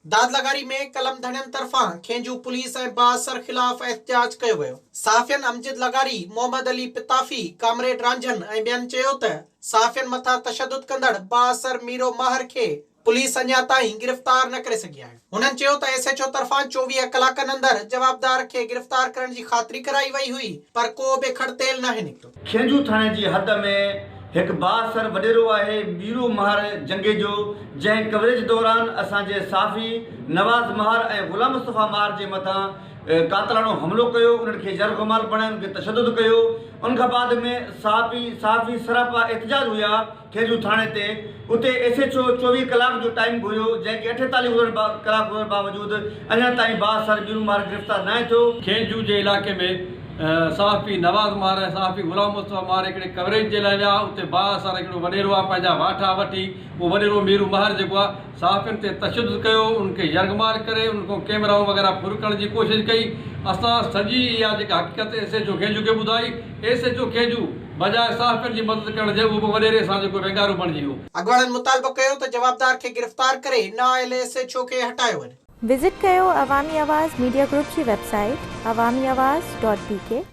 दादलागारी में कलम धणियन तरफां खेंजू पुलिस ऐं बाअसर खिलाफ एहतजाज कयो वियो। साफ़ियन अमजद लगारी, मोहम्मद अली पिताफी, कामरेड रांझन ऐं ॿियनि चयो त साफ़ियन मथां तशद्दुद कंदड़ बाअसर मीरो महर खे पुलिस अञा ताईं गिरफ़्तार न करे सघी आहे। हुननि चयो त SHO तरफां 24 कलाकनि अंदर जवाबदार खे गिरफ़्तार करण जी ख़ातिरी कराई वई हुई, पर को बि खड़तेल नाहे निकितो। खेंजू थाणे जी हद में एक बाअसर वडेरो आहे मीरो महर जंगे जो, जंहिं कवरेज दौरान असांजे साफ़ी नवाज़ महर ऐं गुलाम मुस्तफ़ा महर जे मथां कातलानो हमलो कयो, उन्हनि खे जरगमाल बणायो, उन्हनि खे तशद्दुद कयो। उन खां बाद में साफ़ी सरापा एहतजाज हुया खेंजू थाणे ते। उते SHO 24 कलाक जो टाइम हुयो, जंहिंखे 48 कलाक हुअण बावजूदि अञा ताईं बाअसर मीरो महर गिरफ़्तार न थियो। खेंजू जे इलाइक़े में साफ़ी नवाज़ महर ऐं साफ़ी गुलाम मुस्तफ़ा महर हिकिड़े कवरेज जे लाइ विया। उते बाअसर हिकिड़ो वॾेरो आहे, पंहिंजा वाठा वठी उहो वॾेरो मीरू महर जेको आहे साफ़ियुनि ते तशद्दुद कयो, उनखे यरगमाल करे उनको कैमराऊं वग़ैरह फुर करण जी कोशिशि कई। असां सॼी इहा जेका हक़ीक़त SHO खेंजू खे ॿुधाई। SHO खेंजू बजाए साफ़ियुनि जी मदद करण जे उहो बि वॾेरे सां जेको वेंगारो बणिजी वियो। अॻवाननि मुतालबो कयो त जवाबदार खे गिरफ़्तार करे न आयल SHO खे हटायो वञे। विज़िट कयो अवामी आवाज़ मीडिया ग्रुप जी वेबसाइट awamiawaz.pk।